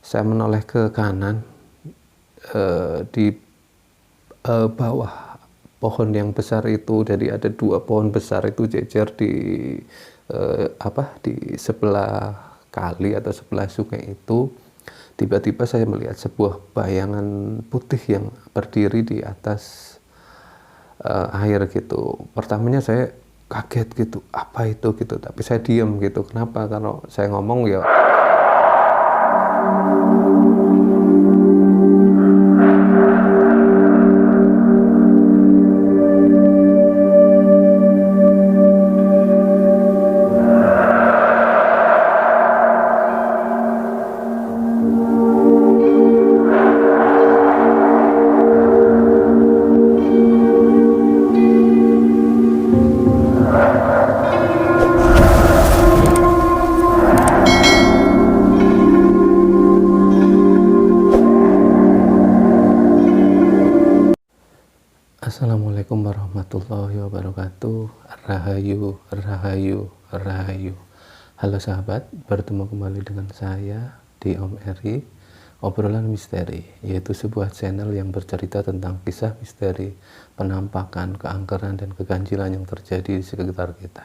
Saya menoleh ke kanan, di bawah pohon yang besar itu, jadi ada 2 pohon besar itu jejer di di sebelah kali atau sebelah sungai itu. Tiba-tiba saya melihat sebuah bayangan putih yang berdiri di atas air gitu. Pertamanya saya kaget gitu, apa itu gitu, tapi saya diam gitu. Kenapa? Kalau saya ngomong ya Assalamualaikum warahmatullahi wabarakatuh. Rahayu, rahayu, rahayu. Halo sahabat, bertemu kembali dengan saya di Om Eri, obrolan misteri, yaitu sebuah channel yang bercerita tentang kisah misteri, penampakan, keangkeran, dan keganjilan yang terjadi di sekitar kita.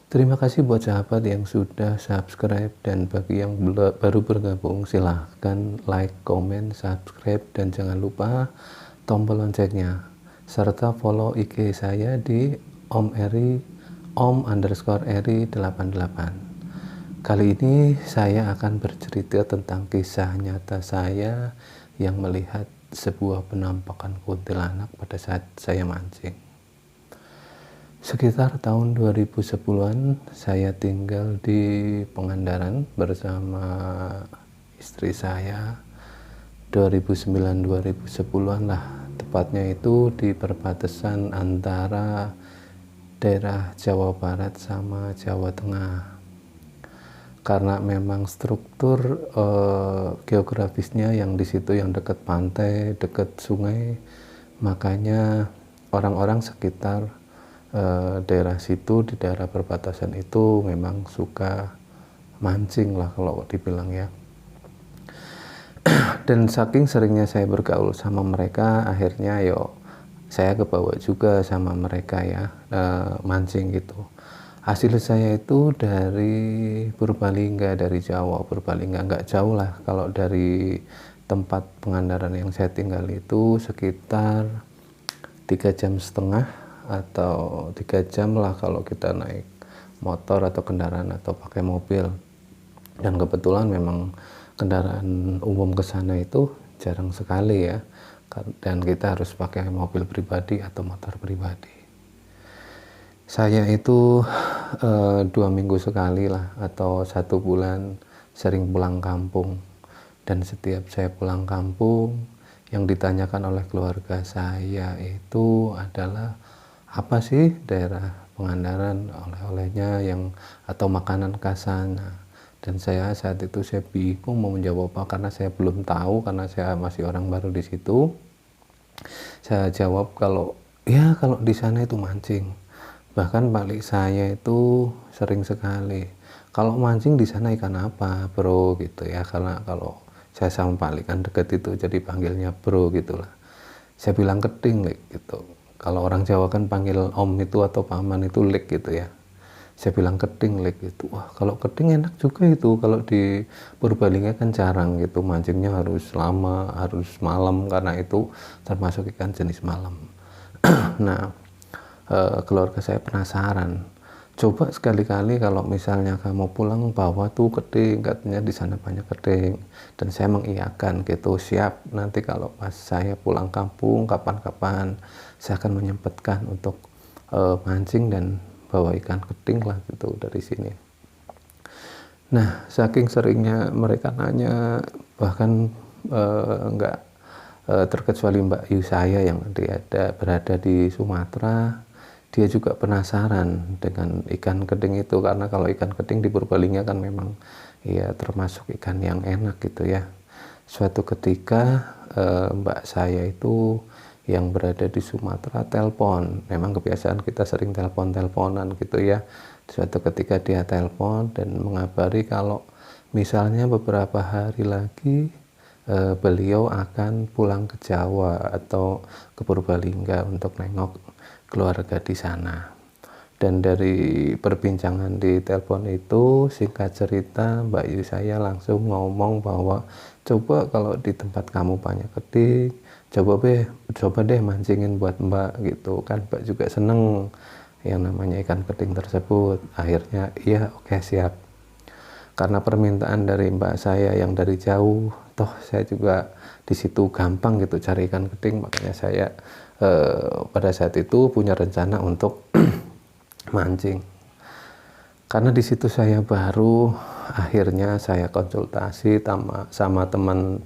Terima kasih buat sahabat yang sudah subscribe, dan bagi yang baru bergabung silahkan like, komen, subscribe, dan jangan lupa tombol loncengnya, serta follow IG saya di Om Eri, om_eri88. Kali ini saya akan bercerita tentang kisah nyata saya yang melihat sebuah penampakan kuntilanak pada saat saya mancing. Sekitar tahun 2010-an saya tinggal di Pangandaran bersama istri saya. 2009-2010-an lah tepatnya, itu di perbatasan antara daerah Jawa Barat sama Jawa Tengah. Karena memang struktur geografisnya yang di situ yang dekat pantai, dekat sungai, makanya orang-orang sekitar daerah situ, di daerah perbatasan itu memang suka mancing lah kalau dibilang ya. Dan saking seringnya saya bergaul sama mereka, akhirnya saya kebawa juga sama mereka ya, mancing gitu. Hasil saya itu dari Purbalingga, dari Jawa. Purbalingga nggak jauh lah, kalau dari tempat Pangandaran yang saya tinggal itu sekitar 3,5 jam atau 3 jam lah kalau kita naik motor atau kendaraan atau pakai mobil. Dan kebetulan memang kendaraan umum ke sana itu jarang sekali ya, dan kita harus pakai mobil pribadi atau motor pribadi. Saya itu 2 minggu sekali lah atau 1 bulan sering pulang kampung, dan setiap saya pulang kampung yang ditanyakan oleh keluarga saya itu adalah apa sih daerah Pangandaran, oleh-olehnya yang atau makanan khas sana. Dan saya saat itu saya bingung mau menjawab apa, karena saya belum tahu, karena saya masih orang baru di situ. Saya jawab kalau di sana itu mancing. Bahkan balik saya itu sering sekali, kalau mancing di sana ikan apa bro gitu ya, karena kalau saya sama Pak kan deket itu, jadi panggilnya bro gitulah. Saya bilang keting lik gitu. Kalau orang Jawa kan panggil om itu atau paman itu lik gitu ya. Saya bilang keting lik gitu. Wah, kalau keting enak juga itu. Kalau di Purbalingga kan jarang gitu, mancingnya harus lama, harus malam, karena itu termasuk ikan jenis malam. Nah, keluarga saya penasaran. Coba sekali-kali kalau misalnya kamu pulang bawa tuh keting, katanya di sana banyak keting. Dan saya mengiyakan gitu, siap. Nanti kalau pas saya pulang kampung kapan-kapan saya akan menyempatkan untuk mancing dan bawa ikan keting lah gitu dari sini. Nah, saking seringnya mereka nanya, bahkan nggak terkecuali Mbak Yu saya yang berada di Sumatera, dia juga penasaran dengan ikan keting itu, karena kalau ikan keting di Purbalingga kan memang ya termasuk ikan yang enak gitu ya. Suatu ketika Mbak saya itu yang berada di Sumatera telepon, memang kebiasaan kita sering telepon-teleponan gitu ya. Suatu ketika dia telepon dan mengabari kalau Misalnya beberapa hari lagi beliau akan pulang ke Jawa atau ke Purbalingga untuk nengok keluarga di sana. Dan dari perbincangan di telepon itu, singkat cerita Mbak Yu saya langsung ngomong bahwa coba kalau di tempat kamu banyak keting, coba deh mancingin buat Mbak gitu kan. Mbak juga seneng yang namanya ikan keting tersebut. Akhirnya iya, oke, siap. Karena permintaan dari Mbak saya yang dari jauh, toh saya juga di situ gampang gitu cari ikan keting, makanya saya pada saat itu punya rencana untuk mancing. Karena di situ saya baru, akhirnya saya konsultasi sama teman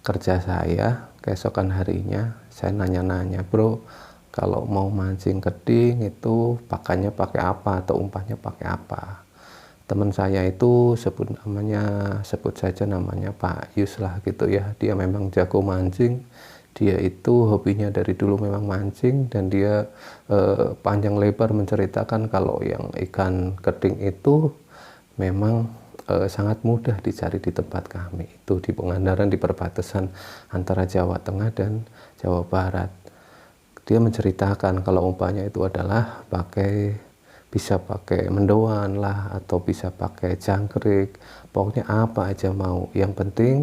kerja saya. Keesokan harinya saya nanya-nanya, bro, kalau mau mancing keting itu pakannya pakai apa atau umpannya pakai apa. Teman saya itu sebut saja namanya Pak Yus lah gitu ya. Dia memang jago mancing. Dia itu hobinya dari dulu memang mancing, dan dia panjang lebar menceritakan kalau yang ikan keting itu memang sangat mudah dicari di tempat kami. Itu di Pangandaran, di perbatasan antara Jawa Tengah dan Jawa Barat. Dia menceritakan kalau umpannya itu adalah bisa pakai mendoan lah, atau bisa pakai jangkrik, pokoknya apa aja mau. Yang penting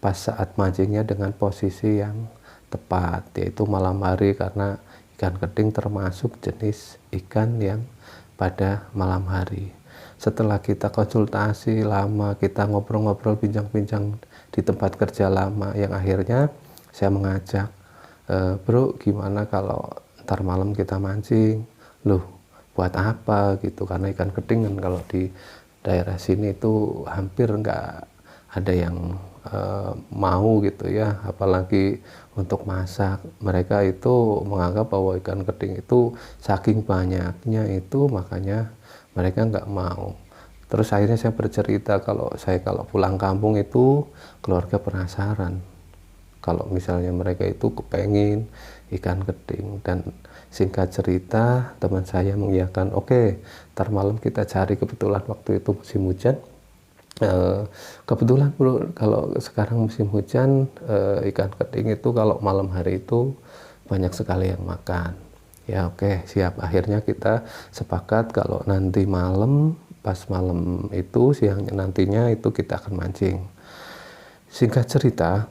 pas saat mancingnya dengan posisi yang tepat, yaitu malam hari, karena ikan keting termasuk jenis ikan yang pada malam hari. Setelah kita konsultasi lama, kita ngobrol-ngobrol, bincang-bincang di tempat kerja lama, yang akhirnya saya mengajak, bro, gimana kalau ntar malam kita mancing? Loh, buat apa gitu, karena ikan keting kan kalau di daerah sini itu hampir nggak ada yang mau gitu ya, apalagi untuk masak. Mereka itu menganggap bahwa ikan keting itu saking banyaknya itu, makanya mereka nggak mau. Terus akhirnya saya bercerita kalau pulang kampung itu keluarga penasaran kalau misalnya mereka itu kepengin ikan keting. Dan singkat cerita teman saya mengiyakan, oke, ntar malam kita cari. Kebetulan waktu itu musim hujan. Kebetulan bro, kalau sekarang musim hujan, ikan keting itu kalau malam hari itu banyak sekali yang makan. Ya oke, siap. Akhirnya kita sepakat kalau nanti malam, pas malam itu, siangnya nantinya itu kita akan mancing. Singkat cerita,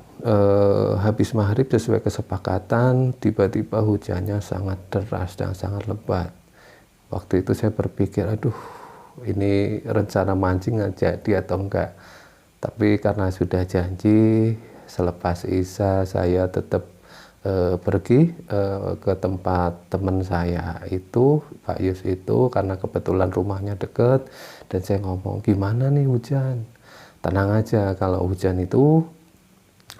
habis maghrib sesuai kesepakatan, tiba-tiba hujannya sangat deras dan sangat lebat. Waktu itu saya berpikir, aduh, ini rencana mancing nggak jadi atau enggak. Tapi karena sudah janji, selepas Isya saya tetap pergi ke tempat teman saya itu, Pak Yus itu, karena kebetulan rumahnya deket. Dan saya ngomong, gimana nih hujan? Tenang aja, kalau hujan itu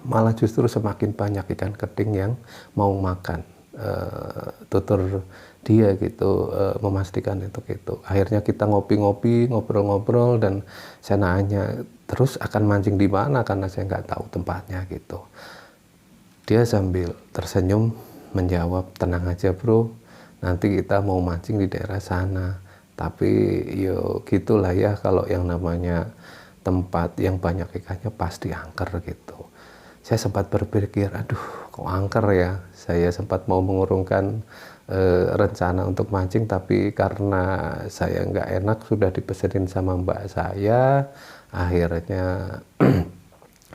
malah justru semakin banyak ikan keting yang mau makan. Tutur dia gitu, memastikan itu gitu. Akhirnya kita ngopi-ngopi, ngobrol-ngobrol, dan saya nanya terus akan mancing di mana karena saya nggak tahu tempatnya gitu. Dia sambil tersenyum menjawab, tenang aja bro, nanti kita mau mancing di daerah sana. Tapi yo gitulah ya, kalau yang namanya tempat yang banyak ikannya pasti angker gitu. Saya sempat berpikir, aduh kok angker ya. Saya sempat mau mengurungkan rencana untuk mancing, tapi karena saya nggak enak sudah dipesenin sama mbak saya, akhirnya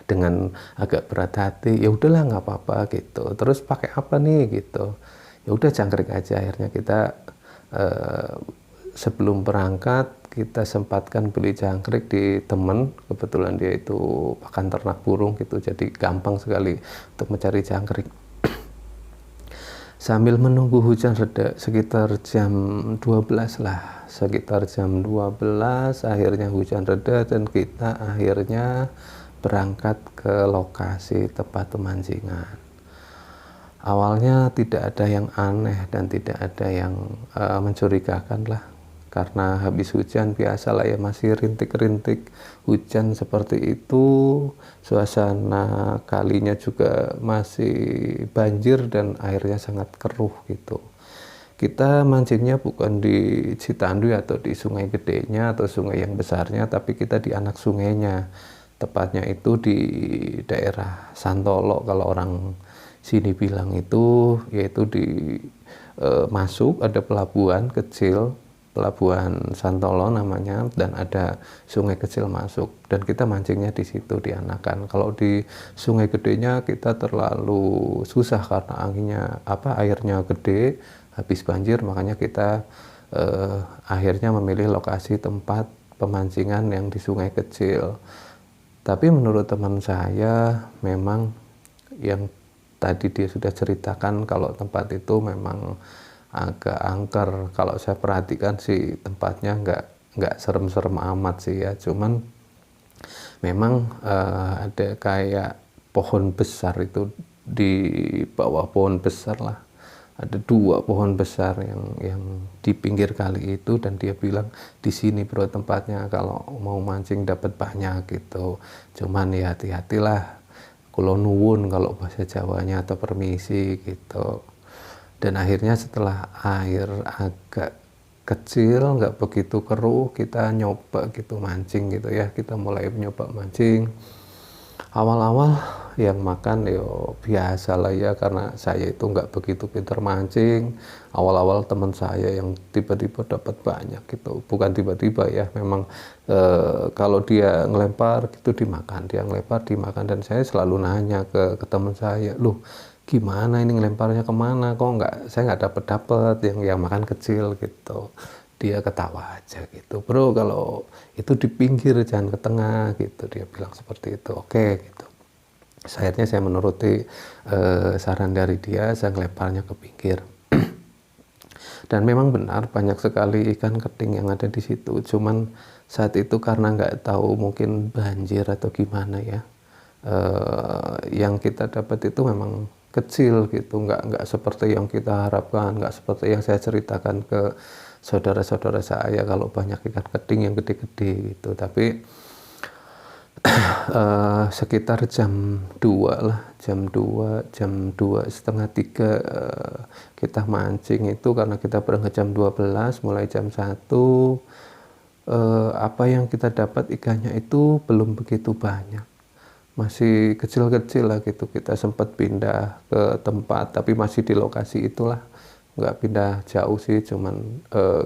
dengan agak berat hati, ya udahlah nggak apa-apa gitu. Terus pakai apa nih gitu? Ya udah jangkrik aja. Akhirnya kita sebelum berangkat kita sempatkan beli jangkrik di temen. Kebetulan dia itu pakan ternak burung gitu, jadi gampang sekali untuk mencari jangkrik. Sambil menunggu hujan reda sekitar jam 12 lah, sekitar jam 12 akhirnya hujan reda dan kita akhirnya berangkat ke lokasi tempat pemancingan. Awalnya tidak ada yang aneh dan tidak ada yang mencurigakan lah, karena habis hujan biasalah ya, masih rintik-rintik hujan seperti itu, suasana kalinya juga masih banjir dan airnya sangat keruh gitu. kita mancingnya bukan di Citandui atau di sungai gedenya atau sungai yang besarnya, tapi kita di anak sungainya. Tepatnya itu di daerah Santolo kalau orang sini bilang itu, yaitu di masuk ada pelabuhan kecil, pelabuhan Santolo namanya, dan ada sungai kecil masuk, dan kita mancingnya di situ di Anakan. Kalau di sungai gedenya kita terlalu susah karena airnya gede, habis banjir, makanya kita akhirnya memilih lokasi tempat pemancingan yang di sungai kecil. Tapi menurut teman saya memang yang tadi dia sudah ceritakan kalau tempat itu memang agak angker. Kalau saya perhatikan sih tempatnya nggak serem-serem amat sih ya. Cuman memang ada kayak pohon besar itu di bawah pohon besar lah. Ada 2 pohon besar yang di pinggir kali itu, dan dia bilang di sini bro tempatnya kalau mau mancing dapat banyak gitu. Cuman ya hati-hatilah, kulo nuwun kalau bahasa Jawanya, atau permisi gitu. Dan akhirnya setelah air agak kecil, nggak begitu keruh, kita nyoba gitu mancing gitu ya. Kita mulai nyoba mancing. Awal-awal yang makan yo biasa lah ya, karena saya itu nggak begitu pintar mancing. Awal-awal teman saya yang tiba-tiba dapat banyak gitu, bukan tiba-tiba ya, memang kalau dia ngelempar gitu dimakan, dia ngelempar dimakan, dan saya selalu nanya ke teman saya, loh gimana ini ngelemparnya kemana, kok saya nggak dapat yang makan kecil gitu. Dia ketawa aja gitu, bro kalau itu di pinggir jangan ke tengah gitu, dia bilang seperti itu. Oke gitu, akhirnya saya menuruti saran dari dia, saya ngelemparnya ke pinggir. Dan memang benar banyak sekali ikan keting yang ada di situ. Cuman saat itu karena nggak tahu mungkin banjir atau gimana ya, yang kita dapat itu memang kecil gitu, nggak seperti yang kita harapkan, nggak seperti yang saya ceritakan ke saudara-saudara saya kalau banyak ikan keting yang gede-gede gitu. Tapi sekitar jam 2 lah, jam 2 setengah 3 kita mancing itu, karena kita berangkat jam 12, mulai jam 1 apa yang kita dapat ikannya itu belum begitu banyak, masih kecil-kecil lah gitu. Kita sempat pindah ke tempat, tapi masih di lokasi itulah, nggak pindah jauh sih, cuman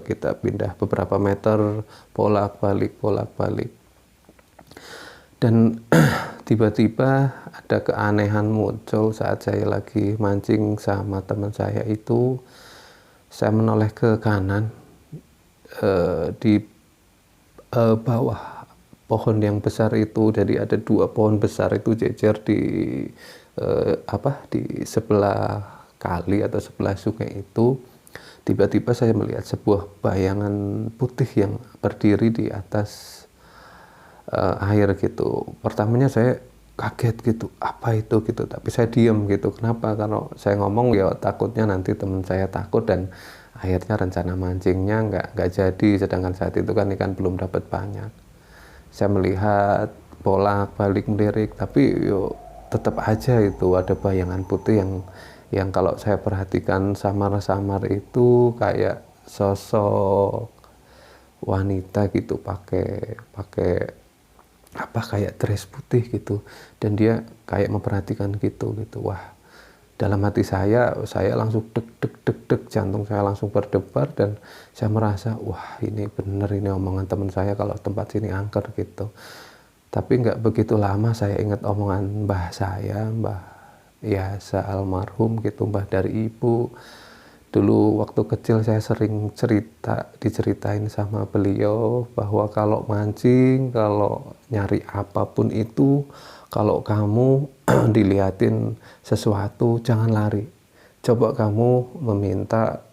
kita pindah beberapa meter, bolak-balik. Dan tiba-tiba ada keanehan muncul saat saya lagi mancing sama teman saya itu. Saya menoleh ke kanan, di bawah pohon yang besar itu, jadi ada 2 pohon besar itu jejer di di sebelah kali atau sebelah sungai itu. Tiba-tiba saya melihat sebuah bayangan putih yang berdiri di atas air gitu. Pertamanya saya kaget gitu, apa itu gitu, tapi saya diam gitu. Kenapa? Kalau saya ngomong ya takutnya nanti teman saya takut, dan akhirnya rencana mancingnya nggak jadi, sedangkan saat itu kan ikan belum dapat banyak. Saya melihat bolak-balik melirik, tapi yo tetap aja itu ada bayangan putih yang kalau saya perhatikan samar-samar itu kayak sosok wanita gitu, pakai kayak dress putih gitu, dan dia kayak memperhatikan gitu. Wah, dalam hati saya langsung deg, jantung saya langsung berdebar, dan saya merasa wah ini bener, ini omongan teman saya kalau tempat sini angker gitu. Tapi nggak begitu lama saya ingat omongan mbah saya, Mbah Yasa almarhum gitu, mbah dari ibu. Dulu waktu kecil saya sering diceritain sama beliau bahwa kalau mancing, kalau nyari apapun itu, kalau kamu dilihatin sesuatu jangan lari. Coba kamu meminta,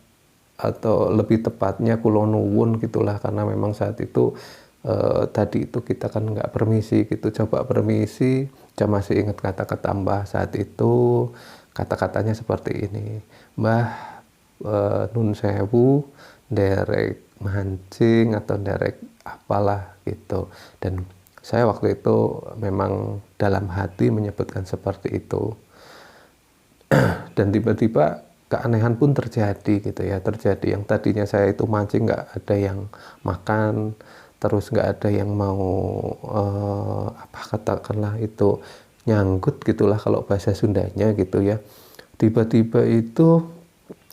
atau lebih tepatnya kulo nuwun gitulah, karena memang saat itu tadi itu kita kan nggak permisi gitu. Coba permisi. Saya masih ingat kata-kata mbah saat itu. Kata-katanya seperti ini, Mbah, nun sewu derek mancing atau derek apalah gitu. Dan saya waktu itu memang dalam hati menyebutkan seperti itu. Dan tiba-tiba keanehan pun terjadi gitu ya, terjadi yang tadinya saya itu mancing nggak ada yang makan, terus nggak ada yang mau apa katakanlah itu nyangkut gitulah kalau bahasa Sundanya gitu ya. Tiba-tiba itu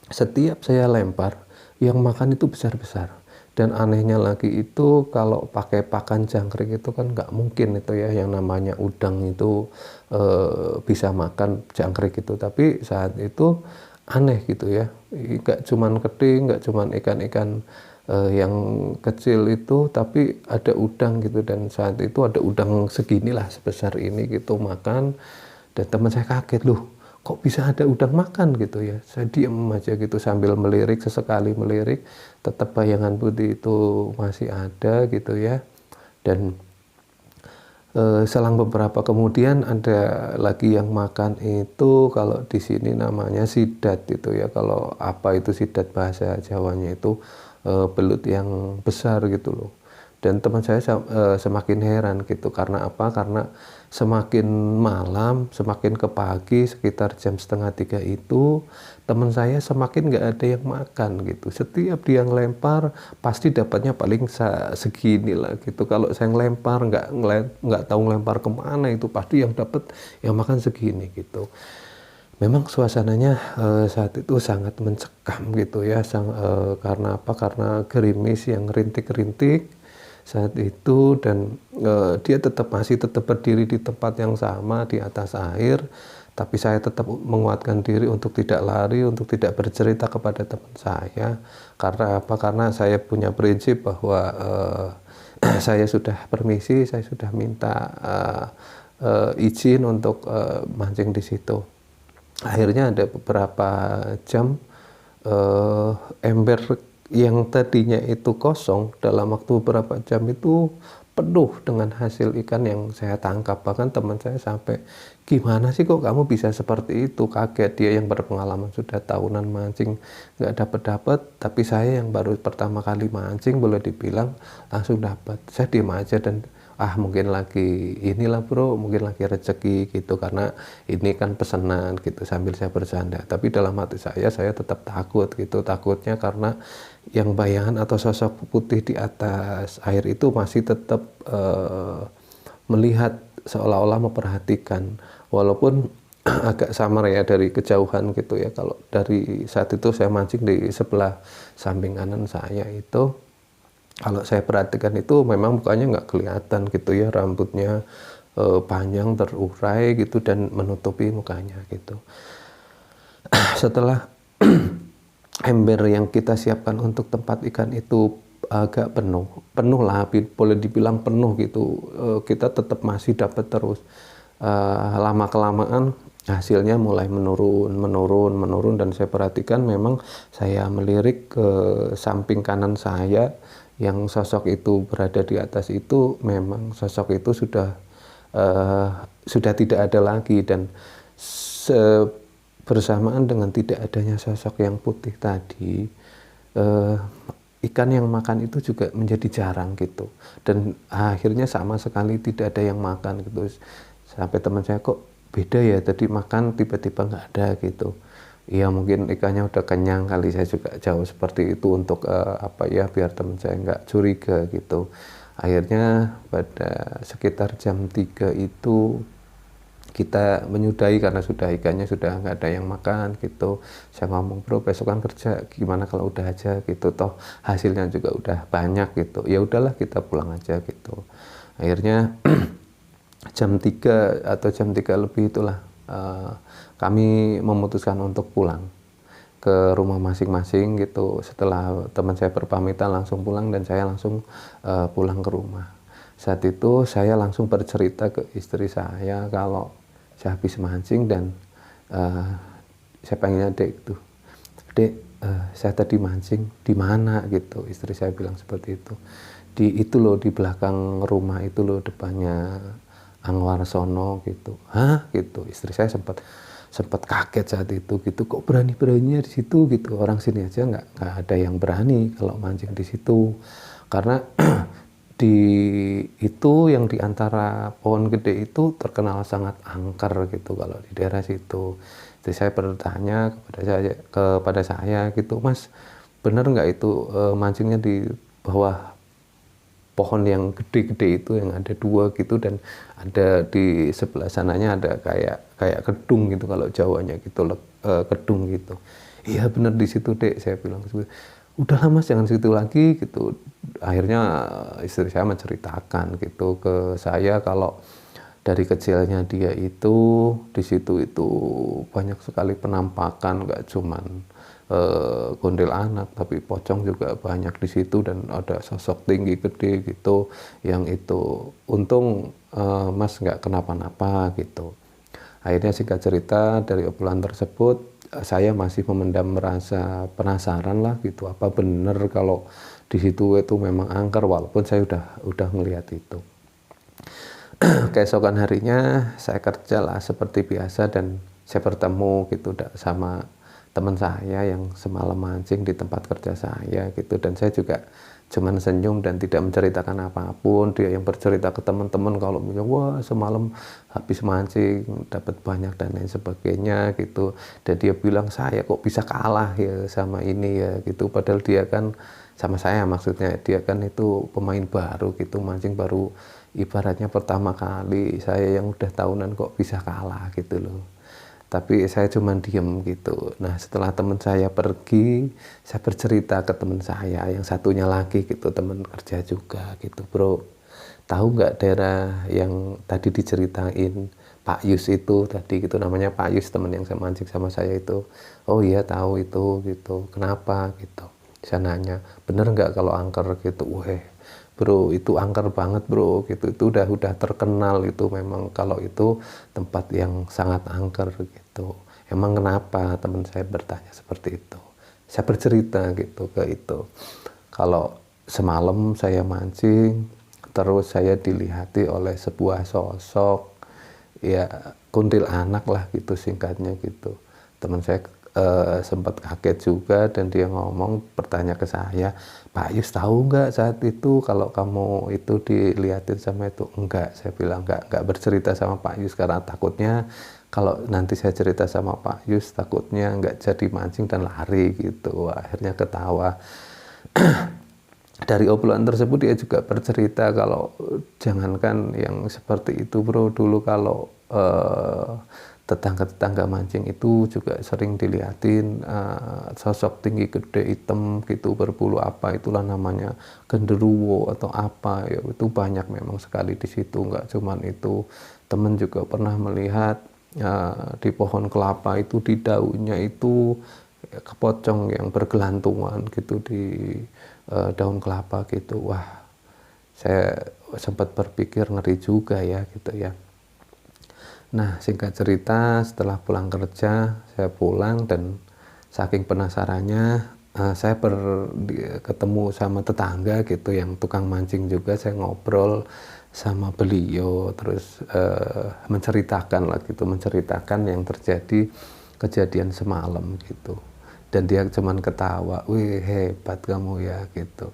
setiap saya lempar yang makan itu besar-besar. Dan anehnya lagi itu kalau pakai pakan jangkrik itu kan nggak mungkin itu ya, yang namanya udang itu bisa makan jangkrik itu. Tapi saat itu aneh gitu ya, nggak cuman keting, nggak cuman ikan-ikan yang kecil itu, tapi ada udang gitu. Dan saat itu ada udang seginilah sebesar ini gitu makan. Dan teman saya kaget, loh kok bisa ada udang makan gitu ya. Saya diam aja gitu sambil melirik, sesekali melirik, tetap bayangan putih itu masih ada gitu ya. Dan selang beberapa kemudian ada lagi yang makan itu, kalau di sini namanya sidat itu ya. Kalau apa itu sidat bahasa Jawanya itu belut yang besar gitu loh. Dan teman saya semakin heran gitu, karena apa? Karena semakin malam, semakin ke pagi, sekitar jam 2:30 itu, teman saya semakin nggak ada yang makan gitu. Setiap dia ngelempar, pasti dapatnya paling segini lah gitu. Kalau saya ngelempar, nggak tahu ngelempar kemana, itu pasti yang dapat yang makan segini gitu. Memang suasananya saat itu sangat mencekam gitu ya, karena apa? Karena gerimis yang rintik-rintik saat itu. Dan dia masih tetap berdiri di tempat yang sama di atas air, tapi saya tetap menguatkan diri untuk tidak lari, untuk tidak bercerita kepada teman saya. Karena apa? Karena saya punya prinsip bahwa saya sudah permisi, saya sudah minta izin untuk mancing di situ. Akhirnya ada beberapa jam ember yang tadinya itu kosong, dalam waktu beberapa jam itu penuh dengan hasil ikan yang saya tangkap. Bahkan teman saya sampai, gimana sih kok kamu bisa seperti itu? Kaget, dia yang berpengalaman sudah tahunan mancing nggak dapat, tapi saya yang baru pertama kali mancing boleh dibilang langsung dapat. Saya diam aja dan mungkin lagi inilah bro, mungkin lagi rezeki gitu, karena ini kan pesanan gitu, sambil saya bercanda. Tapi dalam hati saya tetap takut gitu. Takutnya karena yang bayangan atau sosok putih di atas air itu masih tetap melihat, seolah-olah memperhatikan, walaupun agak samar ya dari kejauhan gitu ya. Kalau dari saat itu saya mancing di sebelah samping kanan saya itu, kalau saya perhatikan itu memang mukanya nggak kelihatan gitu ya, rambutnya panjang terurai gitu dan menutupi mukanya gitu. Setelah ember yang kita siapkan untuk tempat ikan itu agak penuh lah, boleh dibilang penuh gitu, kita tetap masih dapat terus. Lama kelamaan hasilnya mulai menurun, dan saya perhatikan memang saya melirik ke samping kanan saya, yang sosok itu berada di atas itu, memang sosok itu sudah tidak ada lagi. Dan bersamaan dengan tidak adanya sosok yang putih tadi, ikan yang makan itu juga menjadi jarang gitu. Dan akhirnya sama sekali tidak ada yang makan gitu. Sampai teman saya, kok beda ya, tadi makan tiba-tiba nggak ada gitu. Ya mungkin ikannya udah kenyang kali, saya juga jawab seperti itu untuk biar teman saya nggak curiga gitu. Akhirnya pada sekitar jam 3 itu kita menyudahi karena ikannya sudah nggak ada yang makan gitu. Saya ngomong, bro besok kan kerja, gimana kalau udah aja gitu, toh hasilnya juga udah banyak gitu. Ya udahlah kita pulang aja gitu. Akhirnya jam 3 atau jam 3 lebih itulah kami memutuskan untuk pulang ke rumah masing-masing gitu. Setelah teman saya berpamitan langsung pulang, dan saya langsung pulang ke rumah. Saat itu saya langsung bercerita ke istri saya kalau saya habis mancing, dan saya panggilnya Dek gitu. Dek, saya tadi mancing di mana gitu. Istri saya bilang seperti itu. Itu loh, di belakang rumah itu loh, depannya Anwar Sono gitu. Hah gitu. Istri saya sempat kaget saat itu gitu, kok berani-beraninya di situ gitu. Orang sini aja nggak ada yang berani kalau mancing di situ, karena itu yang diantara pohon gede itu terkenal sangat angker gitu kalau di daerah situ. Jadi saya bertanya kepada saya gitu, Mas, bener nggak itu mancingnya di bawah pohon yang gede-gede itu yang ada 2 gitu, dan ada di sebelah sananya ada kayak kedung gitu kalau Jawanya gitu, kedung gitu. Iya bener di situ Dek, saya bilang. Udahlah Mas jangan situ lagi gitu. Akhirnya istri saya menceritakan gitu ke saya kalau dari kecilnya dia itu di situ itu banyak sekali penampakan, nggak cuman kuntilanak tapi pocong juga banyak di situ, dan ada sosok tinggi gede gitu yang itu untung Mas nggak kenapa-napa gitu. Akhirnya singkat cerita dari obrolan tersebut saya masih memendam rasa penasaran lah gitu, apa bener kalau di situ itu memang angker, walaupun saya udah melihat itu. Keesokan harinya saya kerja lah seperti biasa, dan saya bertemu gitu sama teman saya yang semalam mancing di tempat kerja saya gitu, dan saya juga cuman senyum dan tidak menceritakan apapun. Dia yang bercerita ke teman-teman kalau misalnya wah semalam habis mancing dapat banyak dan lain sebagainya gitu, dan dia bilang saya kok bisa kalah ya sama ini ya gitu, padahal dia kan sama saya, maksudnya dia kan itu pemain baru gitu, mancing baru ibaratnya pertama kali, saya yang udah tahunan kok bisa kalah gitu loh. Tapi saya cuma diem gitu. Nah setelah teman saya pergi, saya bercerita ke teman saya yang satunya lagi gitu, teman kerja juga gitu, bro, tahu nggak daerah yang tadi diceritain Pak Yus itu tadi gitu, namanya Pak Yus teman yang saya mancing sama saya itu. Oh iya tahu itu gitu, kenapa gitu. Saya nanya, bener nggak kalau angker gitu. Weh bro itu angker banget bro gitu, itu udah terkenal itu, memang kalau itu tempat yang sangat angker gitu. Emang kenapa, teman saya bertanya seperti itu. Saya bercerita gitu ke itu, kalau semalam saya mancing terus saya dilihati oleh sebuah sosok ya kuntilanak lah gitu singkatnya gitu. Teman saya sempat kaget juga, dan dia ngomong bertanya ke saya, Pak Yus tahu nggak saat itu kalau kamu itu dilihatin sama itu? Enggak, saya bilang enggak bercerita sama Pak Yus karena takutnya kalau nanti saya cerita sama Pak Yus takutnya nggak jadi mancing dan lari gitu. Akhirnya ketawa. Dari obrolan tersebut dia juga bercerita kalau jangankan yang seperti itu bro, dulu kalau tetangga-tetangga mancing itu juga sering dilihatin sosok tinggi gede hitam gitu berbulu apa itulah namanya genderuwo atau apa ya, itu banyak memang sekali di situ. Nggak cuman itu, temen juga pernah melihat di pohon kelapa itu di daunnya itu kepocong yang bergelantungan gitu di daun kelapa gitu. Wah saya sempat berpikir ngeri juga ya gitu ya. Nah singkat cerita setelah pulang kerja saya pulang, dan saking penasarannya saya ketemu sama tetangga gitu yang tukang mancing juga. Saya ngobrol sama beliau terus menceritakan lah gitu, menceritakan yang terjadi kejadian semalam gitu, dan dia cuman ketawa, wih hebat kamu ya gitu.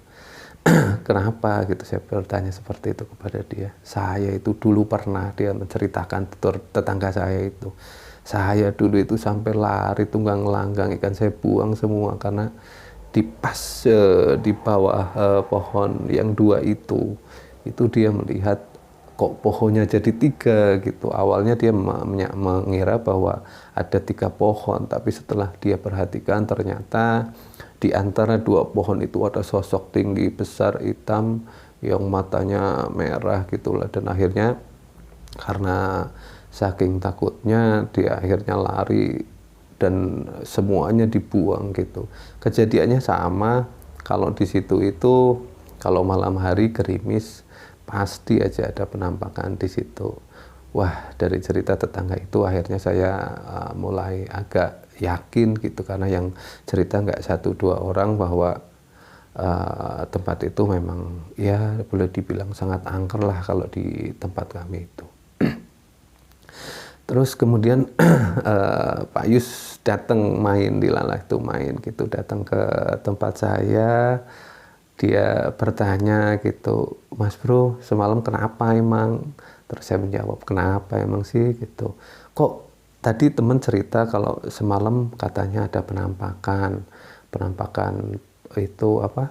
Kenapa gitu, saya bertanya seperti itu kepada dia. Saya itu dulu pernah, dia menceritakan tetangga saya itu, saya dulu itu sampai lari tunggang langgang, ikan saya buang semua karena di pas di bawah pohon yang 2 itu dia melihat kok pohonnya jadi 3 gitu. Awalnya dia mengira bahwa ada 3 pohon, tapi setelah dia perhatikan ternyata di antara 2 pohon itu ada sosok tinggi besar hitam yang matanya merah gitulah, dan akhirnya karena saking takutnya dia akhirnya lari dan semuanya dibuang gitu. Kejadiannya sama kalau di situ itu, kalau malam hari gerimis pasti aja ada penampakan di situ. Wah dari cerita tetangga itu akhirnya saya mulai agak yakin gitu, karena yang cerita nggak 1-2 orang bahwa tempat itu memang ya boleh dibilang sangat angker lah kalau di tempat kami itu. Terus kemudian Pak Yus datang main di Lalah itu, main gitu, datang ke tempat saya. Dia bertanya gitu, Mas bro semalam kenapa emang? Terus saya menjawab, kenapa emang sih gitu, kok tadi teman cerita kalau semalam katanya ada penampakan itu apa,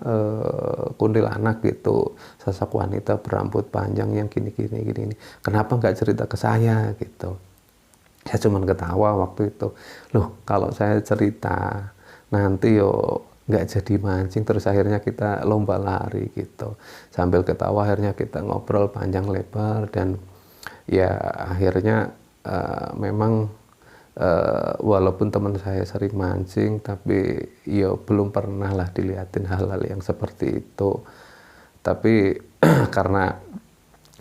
kuntilanak gitu, sosok wanita berambut panjang yang gini. Kenapa nggak cerita ke saya gitu? Saya cuma ketawa waktu itu. Loh, kalau saya cerita nanti yo nggak jadi mancing, terus akhirnya kita lomba lari gitu. Sambil ketawa akhirnya kita ngobrol panjang lebar, dan ya akhirnya memang walaupun teman saya sering mancing, tapi ya belum pernah lah dilihatin hal-hal yang seperti itu. Tapi karena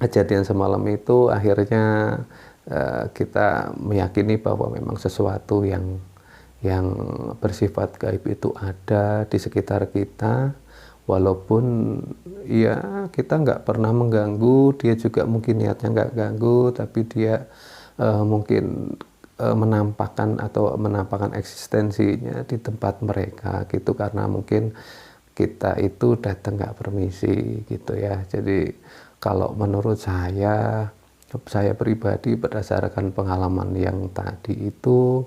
kejadian semalam itu akhirnya kita meyakini bahwa memang sesuatu yang bersifat gaib itu ada di sekitar kita, walaupun ya kita nggak pernah mengganggu, dia juga mungkin niatnya nggak ganggu, tapi dia mungkin menampakkan eksistensinya di tempat mereka gitu, karena mungkin kita itu datang nggak permisi gitu ya. Jadi kalau menurut saya pribadi berdasarkan pengalaman yang tadi itu,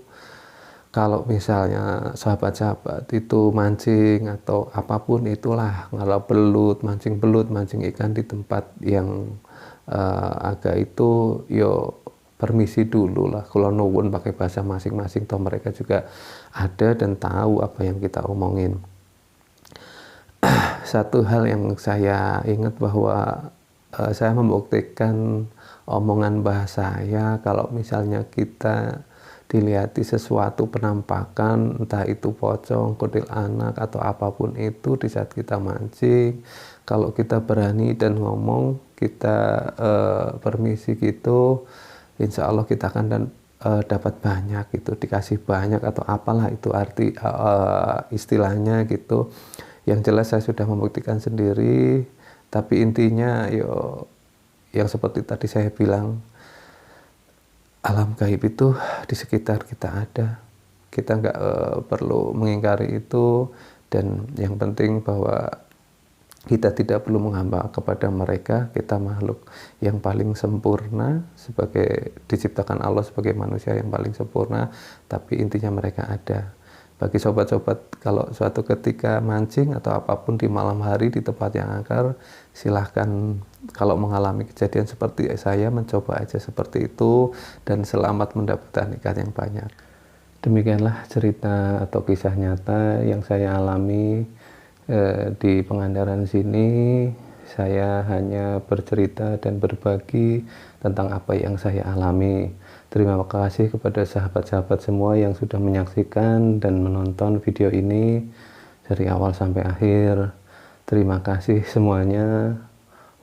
kalau misalnya sahabat-sahabat itu mancing atau apapun itulah, kalau mancing belut, mancing ikan di tempat yang agak itu, yo permisi dulu lah, kalau nuwun pakai bahasa masing-masing, toh mereka juga ada dan tahu apa yang kita omongin. Satu hal yang saya ingat bahwa saya membuktikan omongan bahasa saya, kalau misalnya kita dilihati sesuatu penampakan, entah itu pocong, kuntilanak atau apapun itu di saat kita mancing, kalau kita berani dan ngomong, kita permisi gitu, insya Allah kita akan dapat banyak gitu, dikasih banyak atau apalah itu arti istilahnya gitu. Yang jelas saya sudah membuktikan sendiri, tapi intinya yang seperti tadi saya bilang, alam gaib itu di sekitar kita ada, kita nggak perlu mengingkari itu, dan yang penting bahwa kita tidak perlu menghamba kepada mereka. Kita makhluk yang paling sempurna, sebagai diciptakan Allah sebagai manusia yang paling sempurna, tapi intinya mereka ada. Bagi sobat-sobat, kalau suatu ketika mancing atau apapun di malam hari di tempat yang angker, silahkan, kalau mengalami kejadian seperti saya, mencoba aja seperti itu, dan selamat mendapatkan ikan yang banyak. Demikianlah cerita atau kisah nyata yang saya alami di Pangandaran sini. Saya hanya bercerita dan berbagi tentang apa yang saya alami. Terima kasih kepada sahabat-sahabat semua yang sudah menyaksikan dan menonton video ini dari awal sampai akhir. Terima kasih semuanya.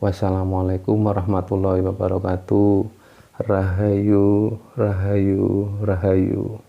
Wassalamualaikum warahmatullahi wabarakatuh. Rahayu, rahayu, rahayu.